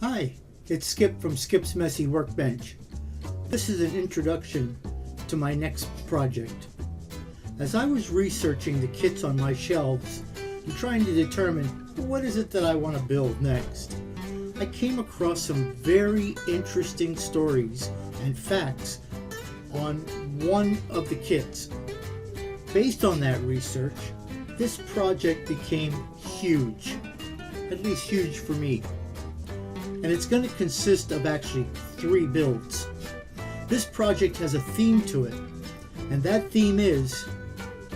Hi, it's Skip from Skip's Messy Workbench. This is an introduction to my next project. As I was researching the kits on my shelves and trying to determine what is it that I want to build next, I came across some very interesting stories and facts on one of the kits. Based on that research, this project became huge, at least huge for me. And it's going to consist of actually 3 builds. This project has a theme to it, and that theme is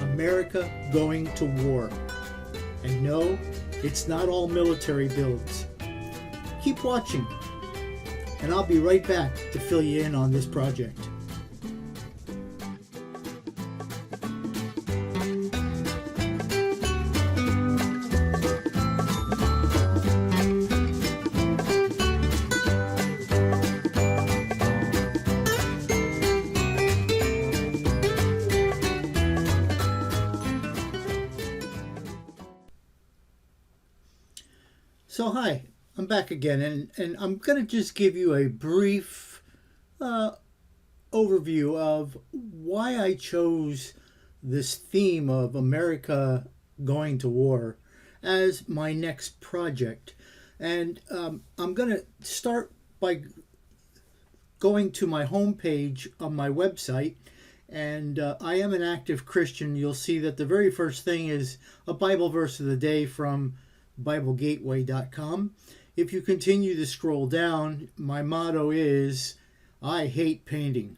America going to war. And no, it's not all military builds. Keep watching, and I'll be right back to fill you in on this project. So hi, I'm back again, and I'm going to just give you a brief overview of why I chose this theme of America going to war as my next project. And I'm going to start by going to my homepage on my website. And I am an active Christian. You'll see that the very first thing is a Bible verse of the day from BibleGateway.com. If you continue to scroll down, my motto is, I hate painting.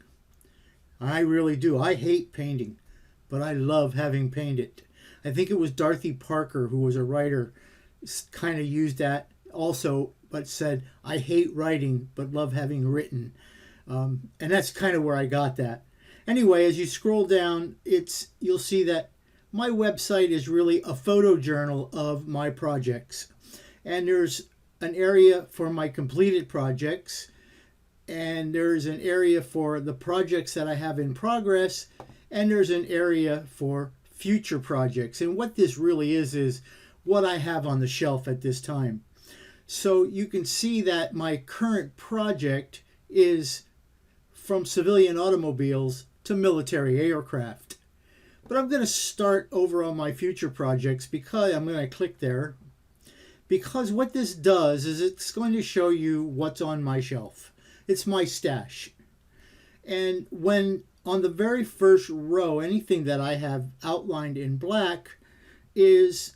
I really do. I hate painting, but I love having painted. I think it was Dorothy Parker, who was a writer, kind of used that also, but said, I hate writing, but love having written. And that's kind of where I got that. Anyway, as you scroll down, you'll see that my website is really a photo journal of my projects. And there's an area for my completed projects, and there's an area for the projects that I have in progress, and there's an area for future projects. And what this really is what I have on the shelf at this time. So you can see that my current project is from civilian automobiles to military aircraft. But I'm going to start over on my future projects because I'm going to click there. Because what this does is it's going to show you what's on my shelf. It's my stash. And when on the very first row, anything that I have outlined in black is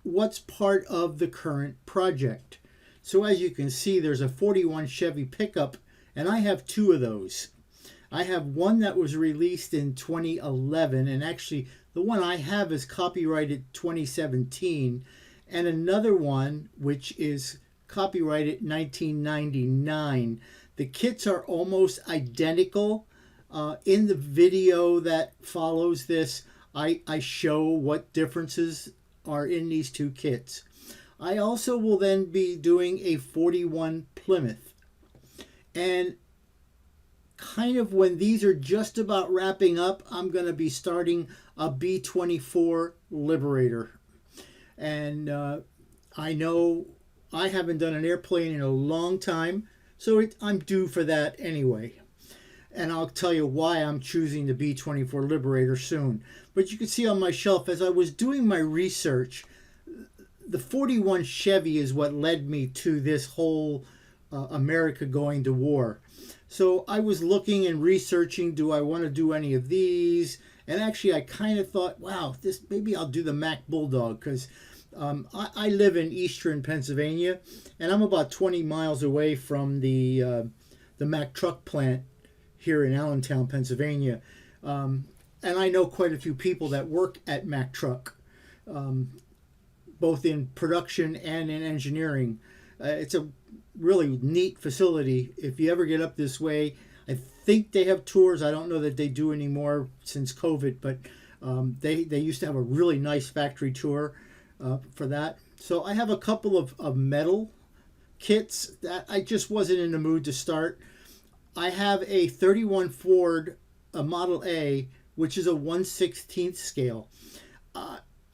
what's part of the current project. So as you can see, there's a 41 Chevy Pickup, and I have 2 of those. I have one that was released in 2011, and actually the one I have is copyrighted 2017, and another one which is copyrighted 1999. The kits are almost identical. In the video that follows this, I show what differences are in these 2 kits. I also will then be doing a 41 Plymouth. And kind of when these are just about wrapping up, I'm going to be starting a B-24 Liberator. And I know I haven't done an airplane in a long time, so I'm due for that anyway. And I'll tell you why I'm choosing the B-24 Liberator soon. But you can see on my shelf, as I was doing my research, the 41 Chevy is what led me to this whole America going to war. So I was looking and researching, do I want to do any of these? And actually I kind of thought, wow, maybe I'll do the Mack Bulldog, because I live in eastern Pennsylvania, and I'm about 20 miles away from the Mack truck plant here in Allentown, Pennsylvania. And I know quite a few people that work at Mack Truck, both in production and in engineering. It's a really neat facility. If you ever get up this way, I think they have tours. I don't know that they do anymore since COVID, but they used to have a really nice factory tour for that. So I have a couple of metal kits that I just wasn't in the mood to start. I have a 31 Ford, a Model A, which is a 1/16 scale.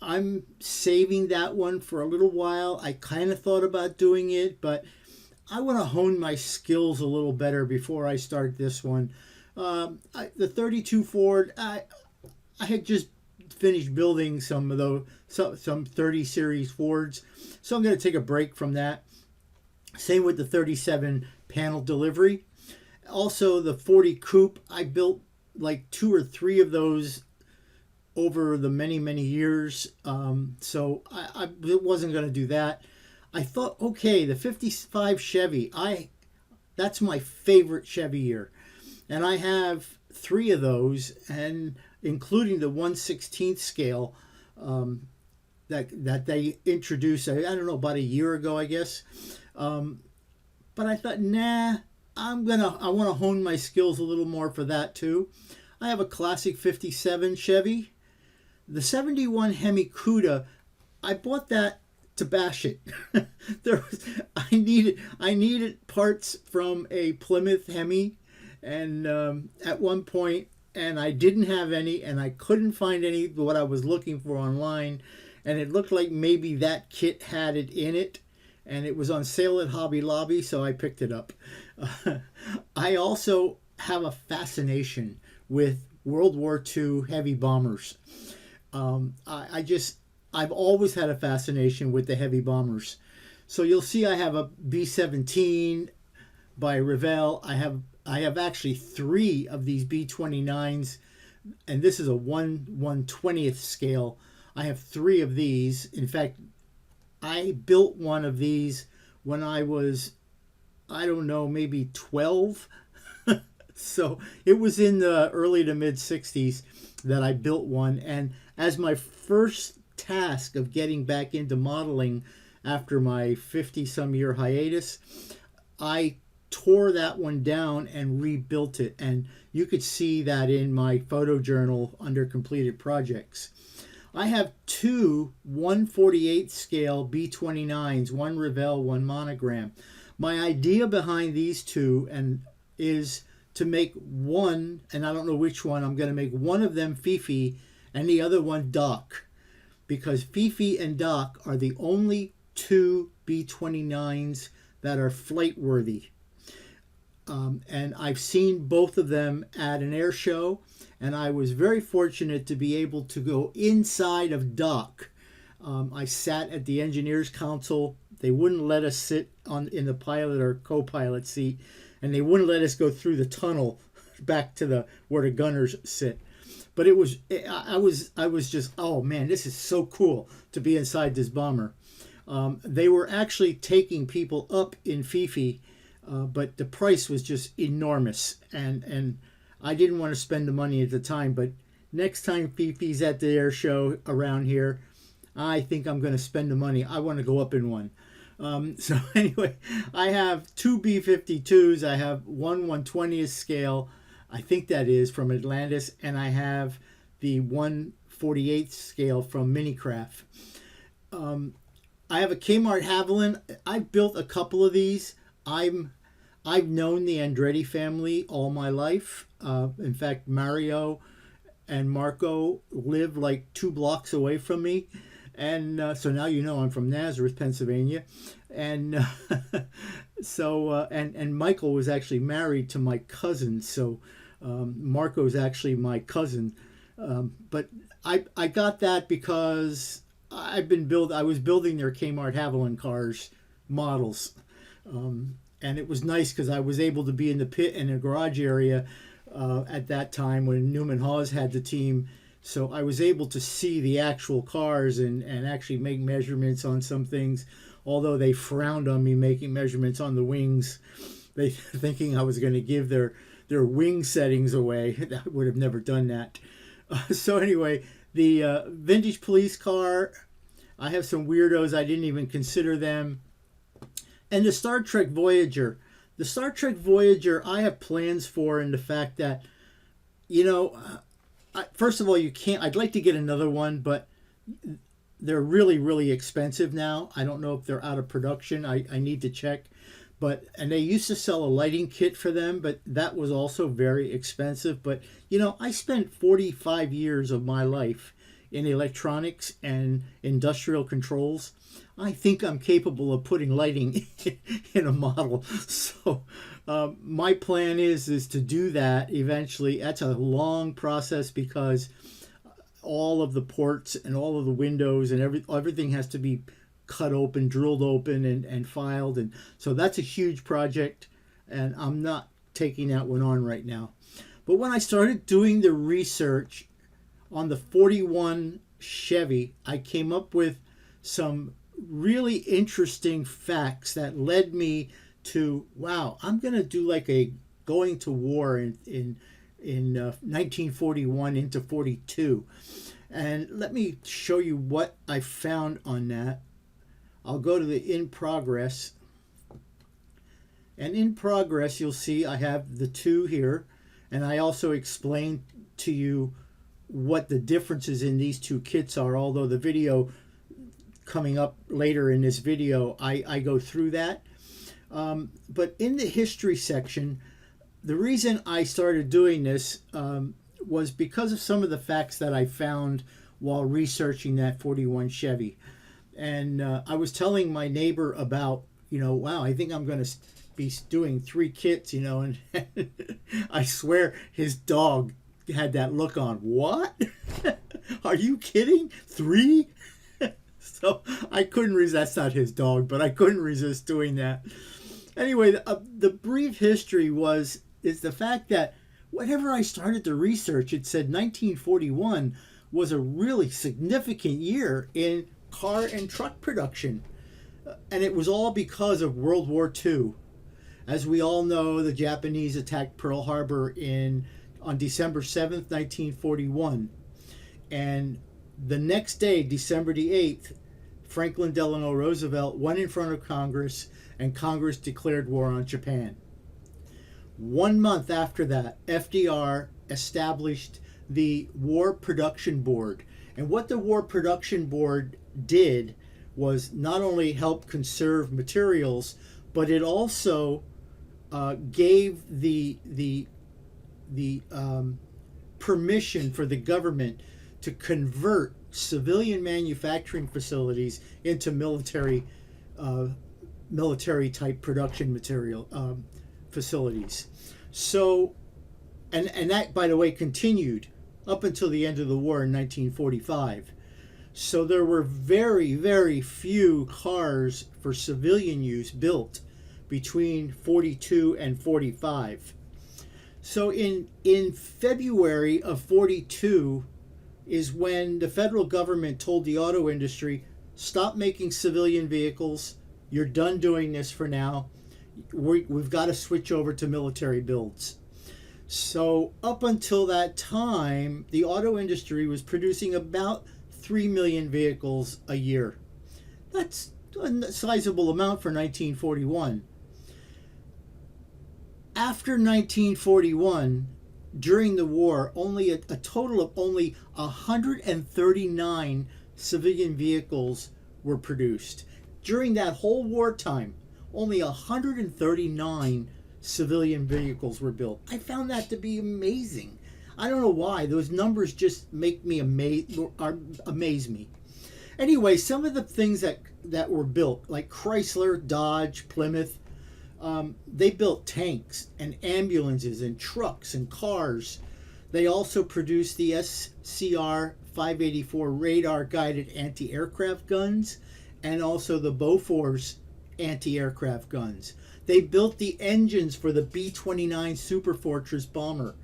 I'm saving that one for a little while. I kind of thought about doing it, but I want to hone my skills a little better before I start this one. The 32 Ford, I had just finished building some of those, some 30 series Fords, so I'm going to take a break from that. Same with the 37 panel delivery. Also, the 40 Coupe, I built like 2 or 3 of those over the many years. So I wasn't going to do that. I thought, okay, the 55 Chevy, that's my favorite Chevy year. And I have 3 of those, and including the 1/16th scale that they introduced, I don't know, about a year ago, I guess. But I thought, nah, I want to hone my skills a little more for that too. I have a classic 57 Chevy. The 71 Hemi Cuda, I bought that to bash it. I needed parts from a Plymouth Hemi, and at one point, and I didn't have any, and I couldn't find any what I was looking for online, and it looked like maybe that kit had it in it, and it was on sale at Hobby Lobby, so I picked it up. I also have a fascination with World War II heavy bombers. I've always had a fascination with the heavy bombers. So you'll see I have a B-17 by Revell. I have actually 3 of these B-29s, and this is a 1/120th scale. I have 3 of these. In fact, I built one of these when I was, I don't know, maybe 12. So it was in the early to mid 60s that I built one. And as my first task of getting back into modeling after my 50-some year hiatus, I tore that one down and rebuilt it. And you could see that in my photo journal under completed projects. I have 2 1/48 scale B-29s, one Revell, one Monogram. My idea behind these 2 is to make one, and I don't know which one, I'm going to make one of them Fifi and the other one Doc, because Fifi and Doc are the only 2 B-29s that are flight worthy. And I've seen both of them at an air show, and I was very fortunate to be able to go inside of Doc. I sat at the engineers console. They wouldn't let us sit in the pilot or co-pilot seat, and they wouldn't let us go through the tunnel back to where the gunners sit. But I was just, oh man, this is so cool to be inside this bomber. They were actually taking people up in Fifi, but the price was just enormous, and I didn't want to spend the money at the time. But next time Fifi's at the air show around here, I think I'm going to spend the money. I want to go up in one. So anyway, I have 2 B-52s. I have one 1/20th scale, I think that is from Atlantis, and I have the 1/48th scale from Minicraft. I have a Kmart Havilland. I've built a couple of these. I've known the Andretti family all my life. In fact, Mario and Marco live like 2 blocks away from me. And so now you know I'm from Nazareth, Pennsylvania. And and Michael was actually married to my cousin. So Marco's actually my cousin. But I got that because I was building their Kmart Havilland cars models. And it was nice because I was able to be in the pit and the garage area at that time when Newman Hawes had the team. So I was able to see the actual cars and actually make measurements on some things, although they frowned on me making measurements on the wings, they thinking I was going to give their wing settings away. I would have never done that. So anyway, the vintage police car, I have some weirdos. I didn't even consider them. And the Star Trek Voyager. The Star Trek Voyager I have plans for, in the fact that, first of all, I'd like to get another one, but they're really, really expensive now. I don't know if they're out of production. I need to check. And they used to sell a lighting kit for them, but that was also very expensive. But, I spent 45 years of my life in electronics and industrial controls. I think I'm capable of putting lighting in a model. So my plan is to do that eventually. That's a long process because all of the ports and all of the windows and everything has to be cut open, drilled open, and filed. And so that's a huge project, and I'm not taking that one on right now. But when I started doing the research on the 41 Chevy, I came up with some really interesting facts that led me to, wow, I'm going to do like a going to war in 1941 into 42. And let me show you what I found on that. I'll go to the in progress. And in progress, you'll see I have the two here. And I also explained to you what the differences in these two kits are, although the video coming up later in this video, I go through that. But in the history section, the reason I started doing this was because of some of the facts that I found while researching that 41 Chevy. And I was telling my neighbor about, wow, I think I'm going to be doing 3 kits, and I swear his dog had that look on. What? Are you kidding? 3? So I couldn't resist. That's not his dog, but I couldn't resist doing that. Anyway, the brief history is the fact that whenever I started the research, it said 1941 was a really significant year in car and truck production. And it was all because of World War II. As we all know, the Japanese attacked Pearl Harbor on December 7th, 1941. And the next day, December the 8th, Franklin Delano Roosevelt went in front of Congress, and Congress declared war on Japan. 1 month after that, FDR established the War Production Board. And what the War Production Board did was not only help conserve materials, but it also gave the permission for the government to convert civilian manufacturing facilities into military type production material facilities. So, and that, by the way, continued up until the end of the war in 1945. So there were very, very few cars for civilian use built between 42 and 45. So in February of 42 is when the federal government told the auto industry, stop making civilian vehicles. You're done doing this for now. We've got to switch over to military builds. So up until that time, the auto industry was producing about 3 million vehicles a year. That's a sizable amount for 1941. After 1941, during the war, only a total of only 139 civilian vehicles were produced. During that whole wartime, only 139 civilian vehicles were built. I found that to be amazing. I don't know why. Those numbers just make me amaze me. Anyway, some of the things that were built, like Chrysler, Dodge, Plymouth, they built tanks and ambulances and trucks and cars. They also produced the SCR 584 radar-guided anti-aircraft guns and also the Bofors anti-aircraft guns. They built the engines for the B-29 Superfortress bomber.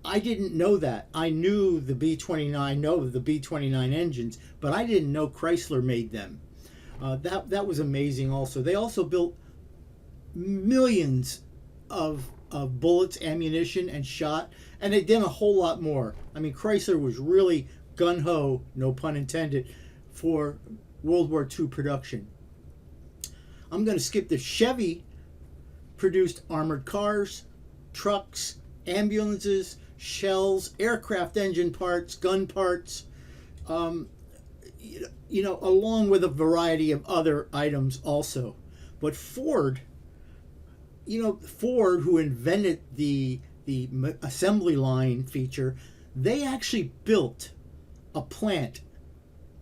I didn't know that. I knew the B-29 engines, but I didn't know Chrysler made them. That was amazing also. They also built millions of bullets, ammunition, and shot, and they did a whole lot more. I mean, Chrysler was really gung-ho, no pun intended, for World War II production. I'm going to skip the Chevy produced armored cars, trucks, ambulances, shells, aircraft engine parts, gun parts, along with a variety of other items also. But Ford, who invented the assembly line feature, they actually built a plant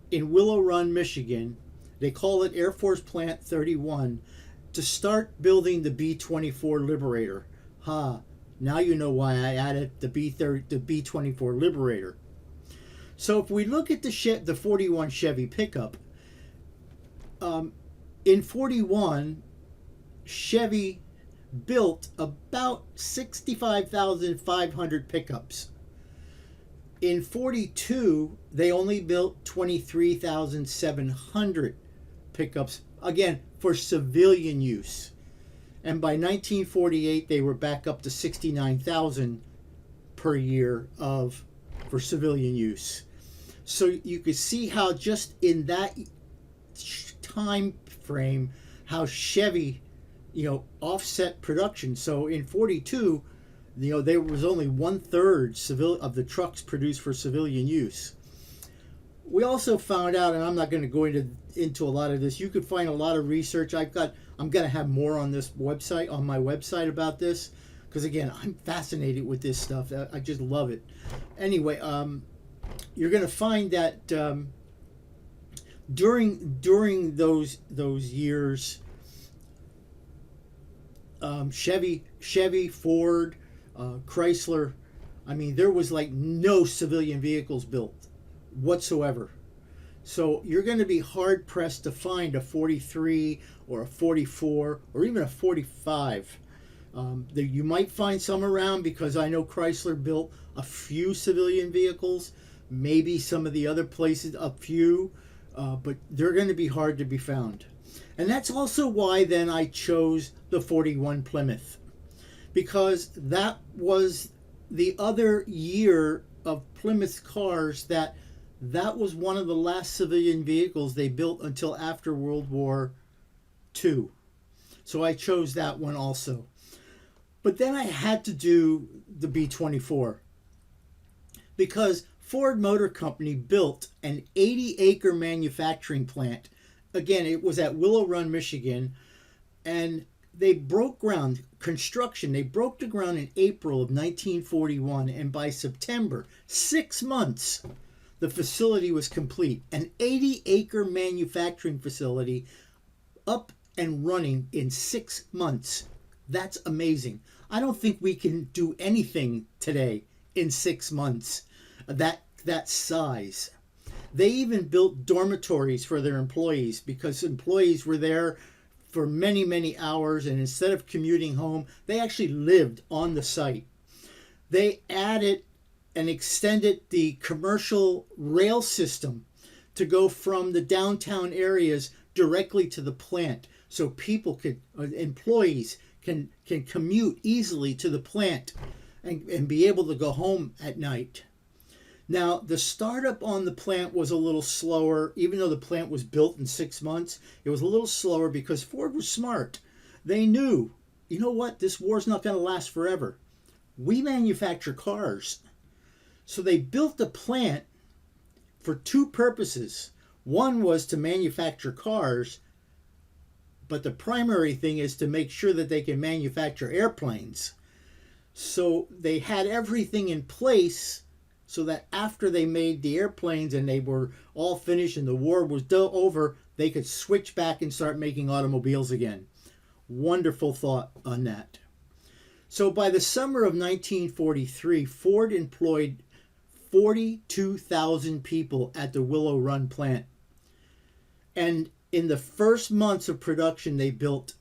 in Willow Run, Michigan, They call it Air Force Plant 31 to start building the B-24 Liberator. Now you know why I added the B-24 Liberator. So if we look at the 41 Chevy Pickup, in 41, Chevy built about 65,500 pickups. In 42, they only built 23,700 pickups, again, for civilian use. And by 1948, they were back up to 69,000 per year for civilian use. So you could see how just in that time frame, how Chevy, offset production. So in 42, there was only 1/3 of the trucks produced for civilian use. We also found out, and I'm not going to go into a lot of this. You could find a lot of research. I'm going to have more on this website, on my website about this, because again, I'm fascinated with this stuff. I just love it. Anyway, you're going to find that during those years, Chevy, Ford, Chrysler, there was like no civilian vehicles built whatsoever. So you're going to be hard pressed to find a 43 or a 44 or even a 45. You might find some around, because I know Chrysler built a few civilian vehicles, maybe some of the other places a few, but they're going to be hard to be found. And that's also why then I chose the 41 Plymouth, because that was the other year of Plymouth cars that was one of the last civilian vehicles they built until after World War II. So I chose that one also. But then I had to do the B-24, because Ford Motor Company built an 80-acre manufacturing plant. Again, it was at Willow Run, Michigan, and they broke ground. They broke the ground in April of 1941, and by September, 6 months, the facility was complete. An 80-acre manufacturing facility up and running in 6 months. That's amazing. I don't think we can do anything today in 6 months that size. They even built dormitories for their employees, because employees were there for many, many hours, and instead of commuting home, they actually lived on the site. They added and extended the commercial rail system to go from the downtown areas directly to the plant, so employees can commute easily to the plant and be able to go home at night. Now, the startup on the plant was a little slower. Even though the plant was built in 6 months, it was a little slower because Ford was smart. They knew, you know what, this war's not going to last forever. We manufacture cars. So they built the plant for two purposes. One was to manufacture cars, but the primary thing is to make sure that they can manufacture airplanes. So they had everything in place so that after they made the airplanes and they were all finished and the war was over, they could switch back and start making automobiles again. Wonderful thought on that. So by the summer of 1943, Ford employed 42,000 people at the Willow Run plant. And in the first months of production, they built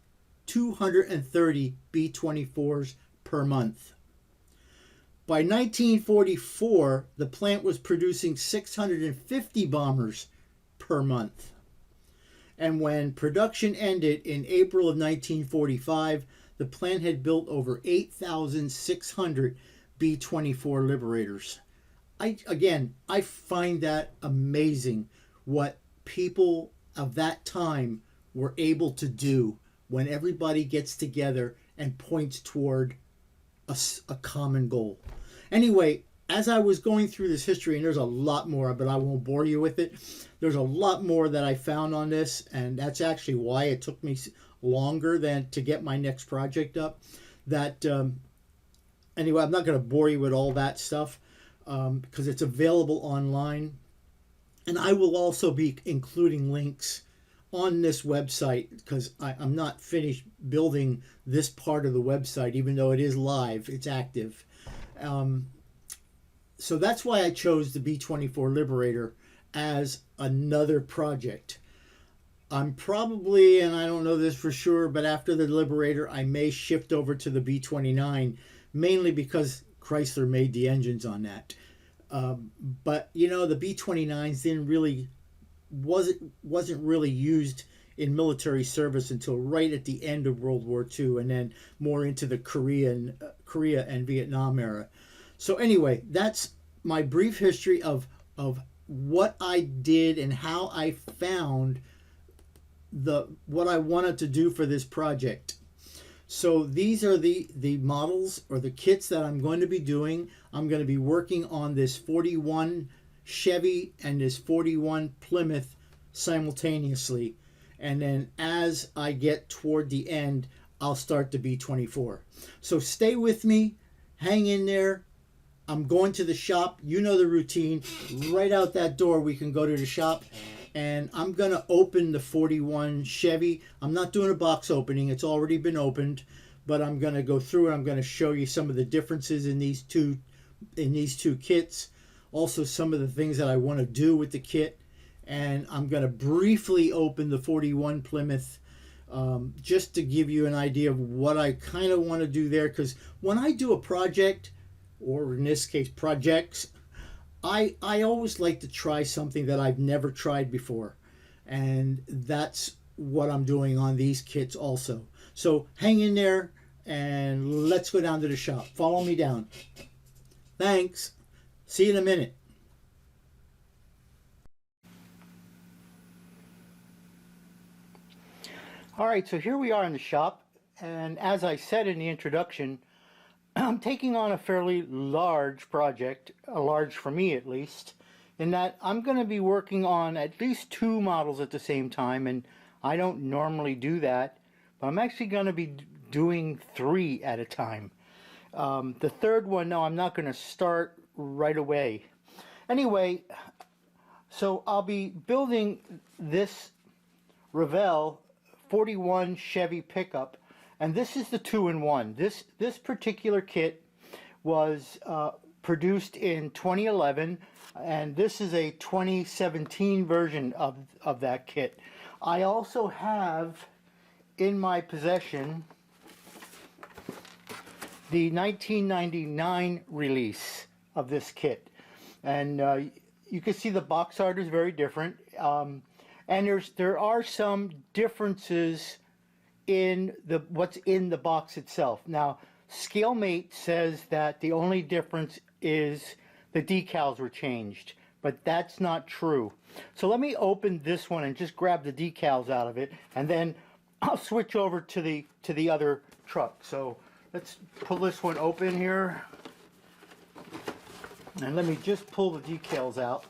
230 B-24s per month. By 1944, the plant was producing 650 bombers per month. And when production ended in April of 1945, the plant had built over 8,600 B-24 Liberators. I find that amazing, what people of that time were able to do when everybody gets together and points toward a common goal. Anyway, as I was going through this history, and there's a lot more, but I won't bore you with it. There's a lot more that I found on this, and that's actually why it took me longer than to get my next project up. Anyway, I'm not going to bore you with all that stuff because it's available online. And I will also be including links on this website, because I'm not finished building this part of the website, even though it is live, it's active. Um, so that's why I chose the B-24 Liberator as another project. I'm probably, and I don't know this for sure, but after the Liberator, I may shift over to the B-29, mainly because Chrysler made the engines on that. But you know, the B-29s didn't really wasn't really used in military service until right at the end of World War II, and then more into the Korea and Vietnam era. So anyway, that's my brief history of what I did and how I found the what I wanted to do for this project. So these are the models or the kits that I'm going to be doing. I'm going to be working on this 41 Chevy and this 41 Plymouth simultaneously. And then as I get toward the end, I'll start the B-24. So stay with me, hang in there. I'm going to the shop. You know the routine. Right out that door, we can go to the shop. And I'm going to open the 41 Chevy. I'm not doing a box opening. It's already been opened. But I'm going to go through it. I'm going to show you some of the differences in these two kits. Also some of the things that I want to do with the kit. And I'm going to briefly open the 41 Plymouth just to give you an idea of what I kind of want to do there. Because when I do a project, or in this case projects, I always like to try something that I've never tried before. And that's what I'm doing on these kits also. So hang in there and let's go down to the shop. Follow me down. Thanks. See you in a minute. All right, so here we are in the shop, and as I said in the introduction, I'm taking on a fairly large project, large for me at least, in that I'm going to be working on at least 2 models at the same time, and I don't normally do that, but I'm actually going to be doing 3 at a time. The third one, no, I'm not going to start right away. Anyway, so I'll be building this Revell 41 Chevy Pickup, and this is the 2-in-1. This particular kit was produced in 2011, and this is a 2017 version of that kit. I also have in my possession the 1999 release of this kit, and you can see the box art is very different. And there are some differences in what's in the box itself. Now, ScaleMate says that the only difference is the decals were changed, but that's not true. So let me open this one and just grab the decals out of it, and then I'll switch over to the other truck. So let's pull this one open here, and let me just pull the decals out.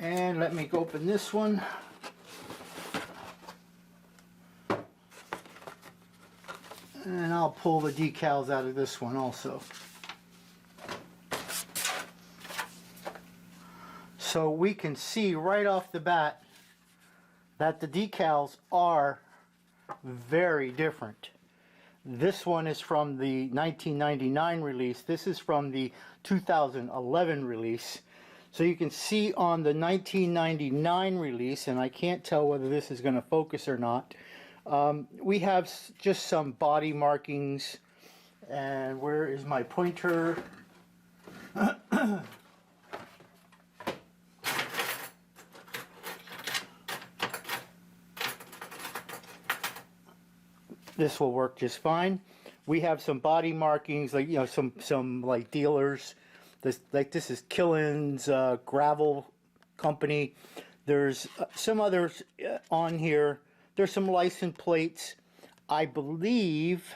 And let me open this one. And I'll pull the decals out of this one also. So we can see right off the bat that the decals are very different. This one is from the 1999 release. This is from the 2011 release. So you can see on the 1999 release, and I can't tell whether this is going to focus or not, we have just some body markings. And where is my pointer? This will work just fine. We have some body markings, like, you know, some like dealers. This is Killen's gravel company. There's some others on here. There's some license plates. I believe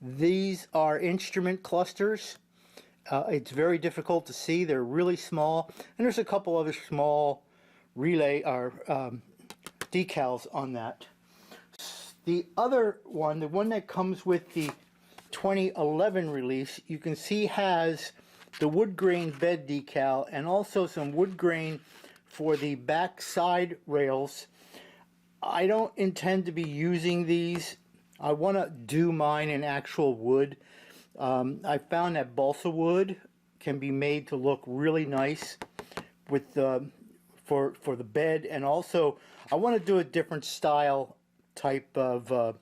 these are instrument clusters. It's very difficult to see. They're really small. And there's a couple other small relay or decals on that. The other one, the one that comes with the 2011 release, you can see has the wood grain bed decal and also some wood grain for the back side rails. I don't intend to be using these. I want to do mine in actual wood. I found that balsa wood can be made to look really nice with for the bed, and also I want to do a different style type of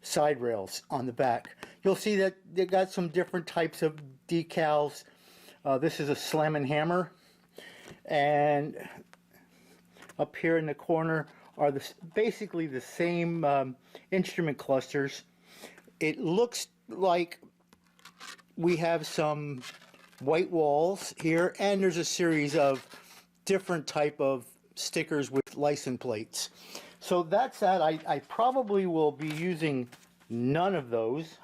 side rails on the back. You'll see that they got some different types of decals. This is a Slam and Hammer, and up here in the corner are basically the same instrument clusters. It looks like we have some white walls here, and there's a series of different type of stickers with license plates. So that's that. I probably will be using none of those,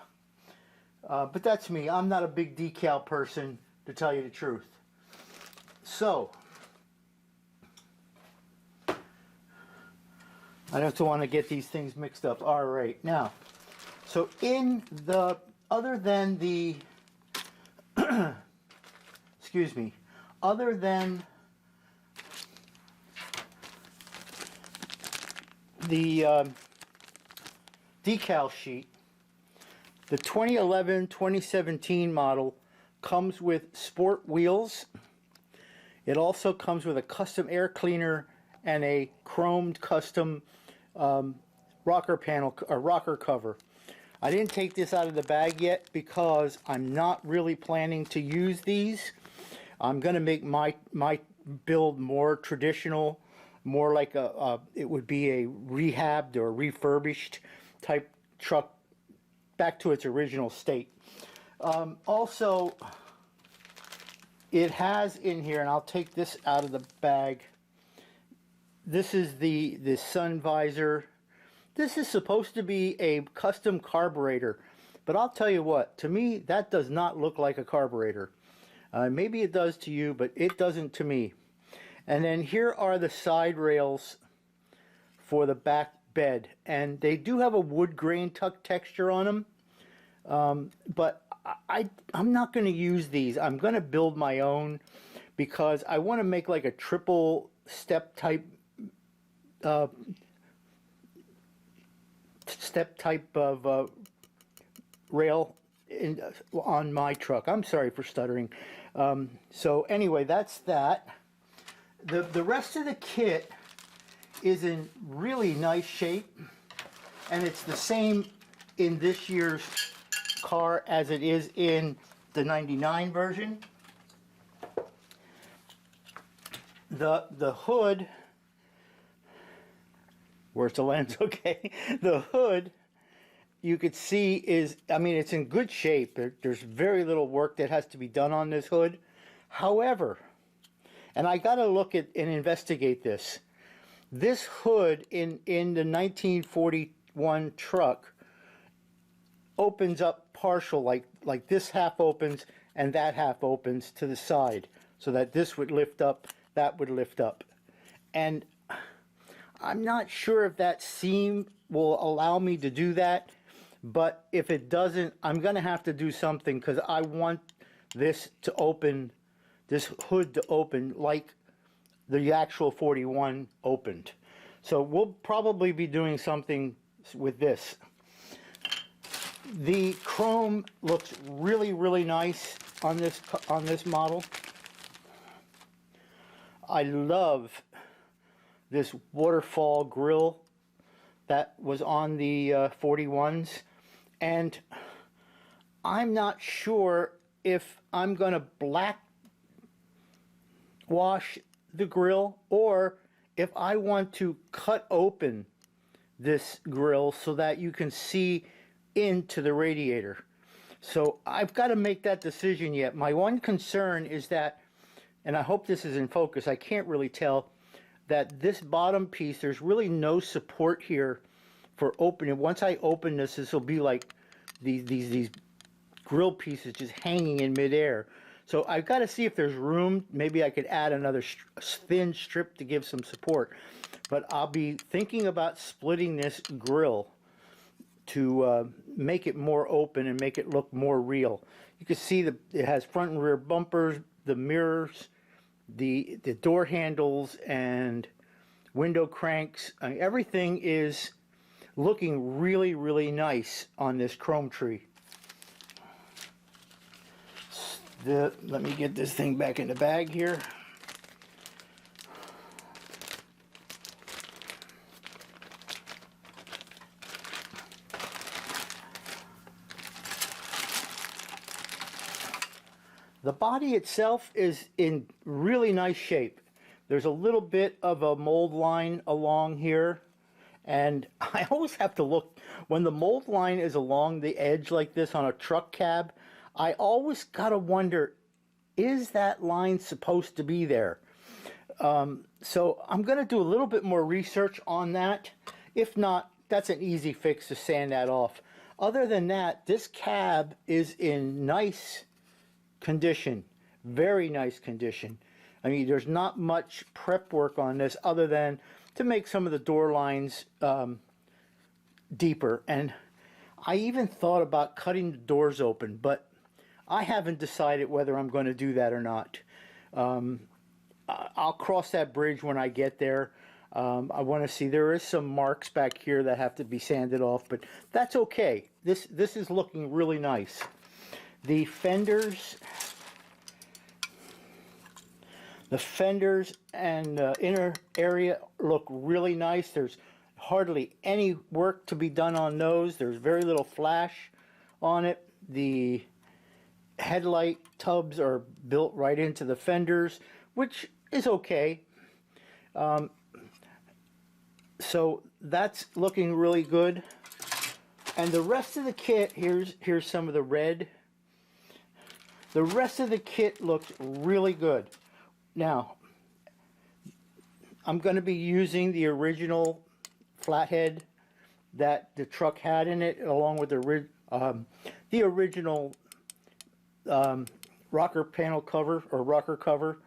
but that's me. I'm not a big decal person, to tell you the truth. So I don't want to get these things mixed up. All right, now, so in the, other than the, excuse me, other than the decal sheet, the 2011-2017 model comes with sport wheels. It also comes with a custom air cleaner and a chromed custom rocker panel, or rocker cover. I didn't take this out of the bag yet because I'm not really planning to use these. I'm going to make my build more traditional, more like it would be a rehabbed or refurbished type truck, back to its original state. Also, it has in here, and I'll take this out of the bag, this is the sun visor. This is supposed to be a custom carburetor, but I'll tell you what, to me that does not look like a carburetor. Maybe it does to you, but it doesn't to me. And then here are the side rails for the back bed, and they do have a wood grain texture on them, but I'm not going to use these. I'm going to build my own because I want to make like a triple step type of rail on my truck. I'm sorry for stuttering. So anyway, that's that. The rest of the kit is in really nice shape, and it's the same in this year's car as it is in the 99 version. The hood, where's the lens? Okay, the hood, you could see is, I mean, it's in good shape. There's very little work that has to be done on this hood. However, and I got to look at and investigate this. This hood in the 1941 truck opens up partial, like this half opens and that half opens to the side, so that this would lift up, that would lift up. And I'm not sure if that seam will allow me to do that, but if it doesn't, I'm going to have to do something, because I want this to open, this hood to open like the actual 41 opened. So we'll probably be doing something with this. The chrome looks really, really nice on this model. I love this waterfall grill that was on the 41s, and I'm not sure if I'm going to black wash the grill or if I want to cut open this grill so that you can see into the radiator. So I've got to make that decision yet. My one concern is that, and I hope this is in focus, I can't really tell, that this bottom piece, there's really no support here for opening. Once I open this, this will be like these grill pieces just hanging in midair. So I've got to see if there's room. Maybe I could add another thin strip to give some support. But I'll be thinking about splitting this grill to make it more open and make it look more real. You can see it has front and rear bumpers, the mirrors, the door handles, and window cranks. I mean, everything is looking really, really nice on this chrome tree. Let me get this thing back in the bag here. The body itself is in really nice shape. There's a little bit of a mold line along here, and I always have to look when the mold line is along the edge like this on a truck cab. I always gotta wonder, is that line supposed to be there? So I'm gonna do a little bit more research on that. If not, that's an easy fix to sand that off. Other than that, this cab is in nice condition, very nice condition. I mean, there's not much prep work on this other than to make some of the door lines deeper. And I even thought about cutting the doors open, but I haven't decided whether I'm going to do that or not. I'll cross that bridge when I get there. I want to see, there is some marks back here that have to be sanded off, but that's okay. This is looking really nice. The fenders and the inner area look really nice. There's hardly any work to be done on those. There's very little flash on it. The headlight tubs are built right into the fenders, which is okay. So that's looking really good. And the rest of the kit, here's some of the red. The rest of the kit looks really good. Now, I'm going to be using the original flathead that the truck had in it, along with the original rocker panel cover or rocker cover.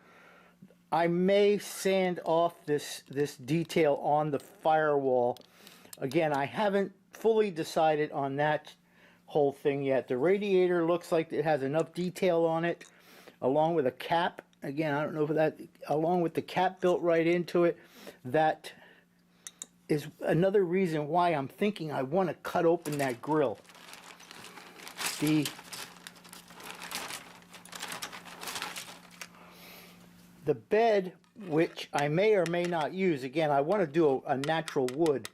I may sand off this detail on the firewall. Again, I haven't fully decided on that whole thing yet. The radiator looks like it has enough detail on it, along with a cap. Again, I don't know if that, along with the cap built right into it, that is another reason why I'm thinking I want to cut open that grill. The bed, which I may or may not use, again, I want to do a natural wood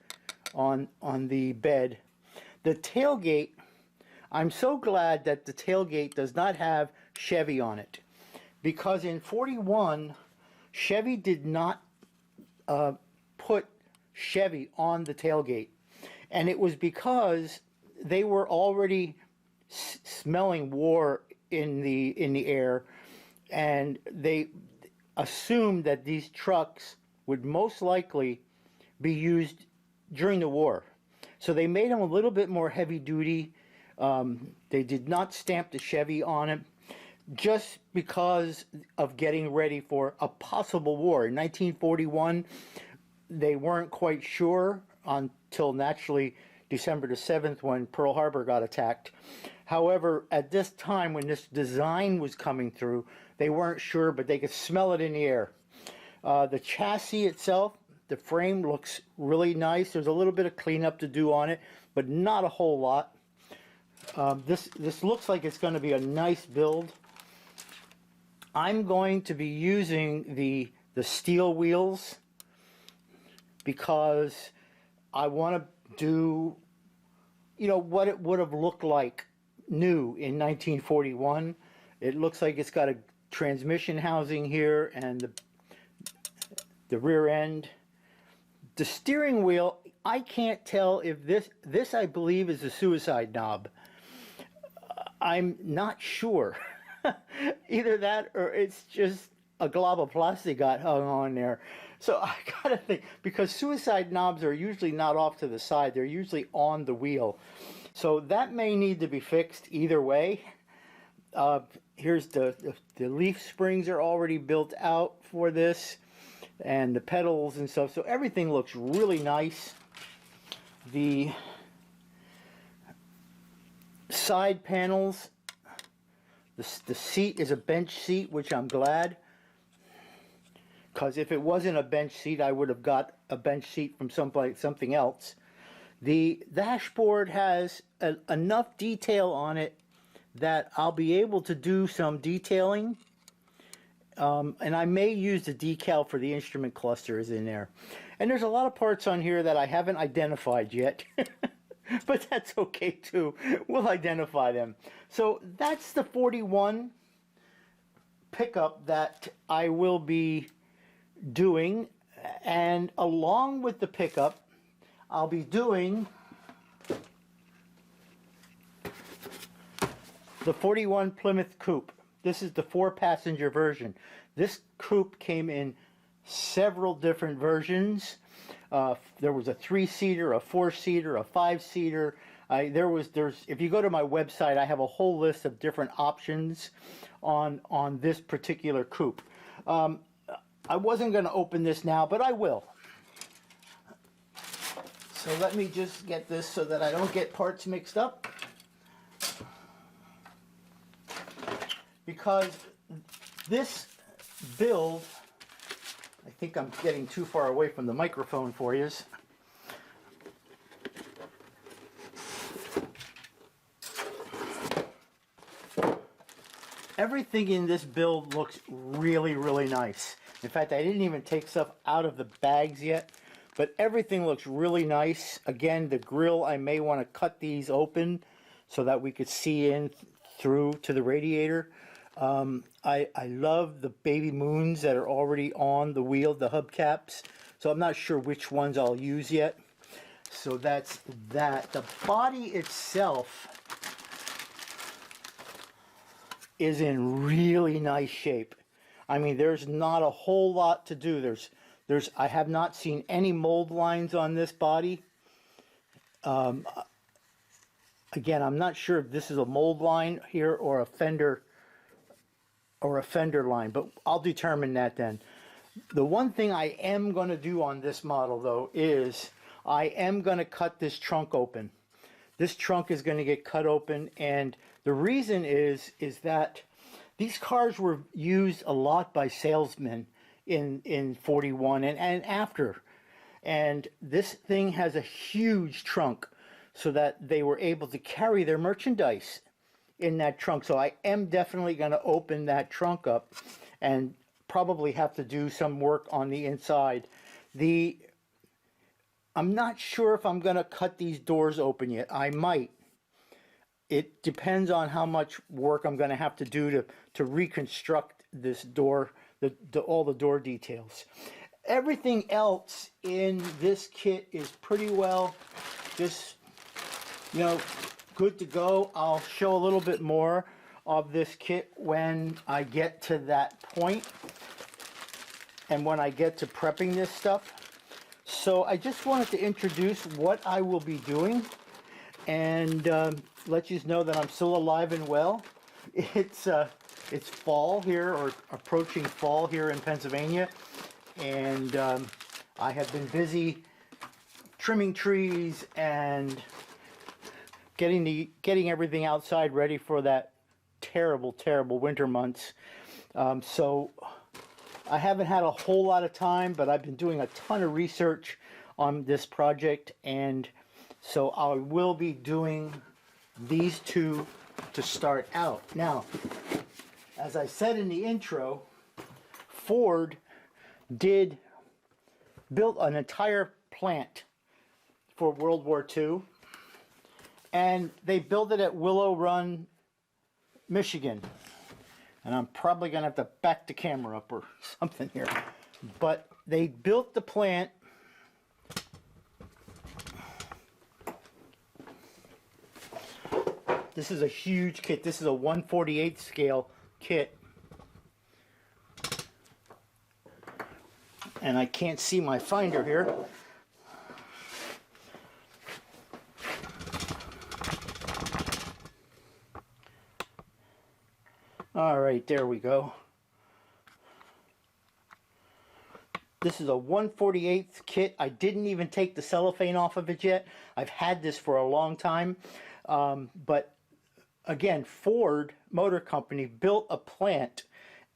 on the bed. The tailgate, I'm so glad that the tailgate does not have Chevy on it, because in 41, Chevy did not put Chevy on the tailgate, and it was because they were already smelling war in the air, and they assumed that these trucks would most likely be used during the war. So they made them a little bit more heavy duty. They did not stamp the Chevy on it, just because of getting ready for a possible war. In 1941, they weren't quite sure until naturally December the 7th when Pearl Harbor got attacked. However, at this time when this design was coming through, they weren't sure, but they could smell it in the air. The chassis itself, the frame looks really nice. There's a little bit of cleanup to do on it, but not a whole lot. This looks like it's going to be a nice build. I'm going to be using the steel wheels because I want to do, you know, what it would have looked like new in 1941. It looks like it's got a transmission housing here and the rear end. The steering wheel, I can't tell if this I believe is a suicide knob. I'm not sure. Either that or it's just a glob of plastic got hung on there. So I gotta think, because suicide knobs are usually not off to the side, they're usually on the wheel. So that may need to be fixed either way. Here's the leaf springs are already built out for this, and the pedals and stuff. So everything looks really nice. The side panels The seat is a bench seat, which I'm glad, because if it wasn't a bench seat, I would have got a bench seat from something else. The dashboard has enough detail on it that I'll be able to do some detailing. And I may use the decal for the instrument clusters in there. And there's a lot of parts on here that I haven't identified yet. But that's okay too. We'll identify them. So that's the 41 pickup that I will be doing. And along with the pickup, I'll be doing the 41 Plymouth Coupe. This is the 4-passenger version. This coupe came in several different versions. There was a 3-seater, a 4-seater, a 5-seater. If you go to my website, I have a whole list of different options on this particular coupe. I wasn't going to open this now, but I will. So let me just get this so that I don't get parts mixed up. Because this build, I think I'm getting too far away from the microphone for you. Everything in this build looks really, really nice. In fact, I didn't even take stuff out of the bags yet, but everything looks really nice. Again, the grill, I may want to cut these open so that we could see in through to the radiator. I love the baby moons that are already on the wheel, the hubcaps. So I'm not sure which ones I'll use yet. So that's that. The body itself is in really nice shape. I mean, there's not a whole lot to do. I have not seen any mold lines on this body. Again, I'm not sure if this is a mold line here or a fender line, but I'll determine that then. The one thing I am going to do on this model though is I am going to cut this trunk open. This trunk is going to get cut open, and the reason is that these cars were used a lot by salesmen in 41 and after. And this thing has a huge trunk so that they were able to carry their merchandise in that trunk. So I am definitely going to open that trunk up and probably have to do some work on the inside. I'm not sure if I'm going to cut these doors open yet. I might. It depends on how much work I'm going to have to do to reconstruct this door, all the door details. Everything else in this kit is pretty well just, good to go. I'll show a little bit more of this kit when I get to that point and when I get to prepping this stuff. So I just wanted to introduce what I will be doing and let you know that I'm still alive and well. It's fall here, or approaching fall here in Pennsylvania, and I have been busy trimming trees and getting everything outside ready for that terrible, terrible winter months. So I haven't had a whole lot of time, but I've been doing a ton of research on this project, and so I will be doing these two to start out. Now, as I said in the intro, Ford built an entire plant for World War II, and they built it at Willow Run, Michigan. And I'm probably going to have to back the camera up or something here. But they built the plant. This is a huge kit. This is a 1/48 scale kit. And I can't see my finder here. All right, there we go. This is a 1/48 kit. I didn't even take the cellophane off of it yet. I've had this for a long time, but again, Ford Motor Company built a plant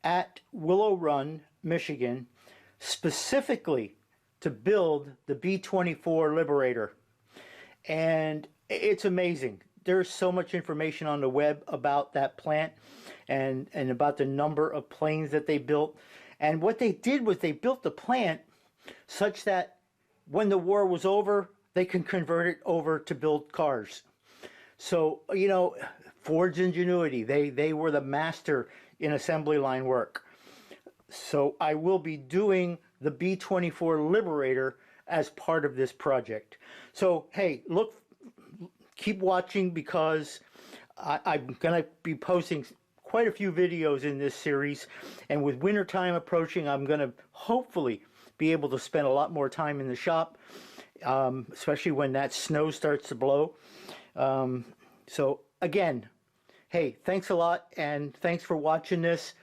at Willow Run, Michigan, specifically to build the B-24 Liberator. And it's amazing. There's so much information on the web about that plant and about the number of planes that they built. And what they did was they built the plant such that when the war was over, they can convert it over to build cars. So, you know, Ford's ingenuity, they were the master in assembly line work. So I will be doing the B-24 Liberator as part of this project. So, hey, look, keep watching, because I'm going to be posting quite a few videos in this series. And with wintertime approaching, I'm going to hopefully be able to spend a lot more time in the shop, especially when that snow starts to blow. So again, hey, thanks a lot, and thanks for watching this.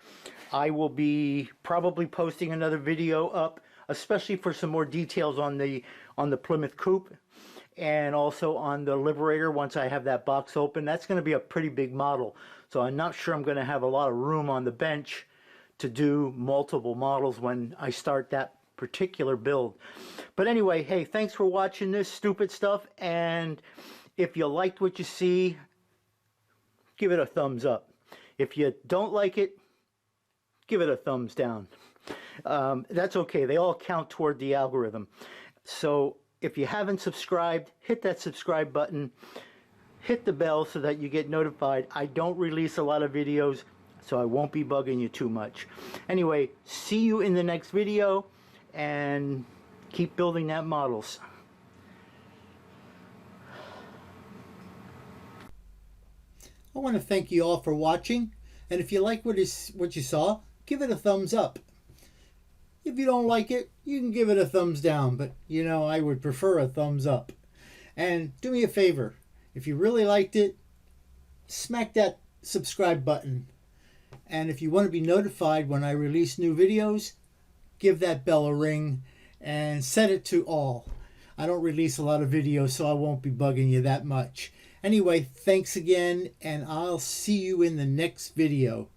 I will be probably posting another video up, especially for some more details on the Plymouth Coupe, and also on the Liberator once I have that box open. That's going to be a pretty big model, so I'm not sure I'm going to have a lot of room on the bench to do multiple models when I start that particular build. But anyway, hey, thanks for watching this stupid stuff, and if you liked what you see, give it a thumbs up. If you don't like it, give it a thumbs down. That's okay. They all count toward the algorithm. So if you haven't subscribed, hit that subscribe button. Hit the bell so that you get notified. I don't release a lot of videos, so I won't be bugging you too much. Anyway, see you in the next video, and keep building that models. I want to thank you all for watching, and if you like what you saw, give it a thumbs up. If you don't like it, you can give it a thumbs down, but you know, I would prefer a thumbs up. And do me a favor, if you really liked it, smack that subscribe button. And if you want to be notified when I release new videos, give that bell a ring and set it to all. I don't release a lot of videos, so I won't be bugging you that much. Anyway, thanks again, and I'll see you in the next video.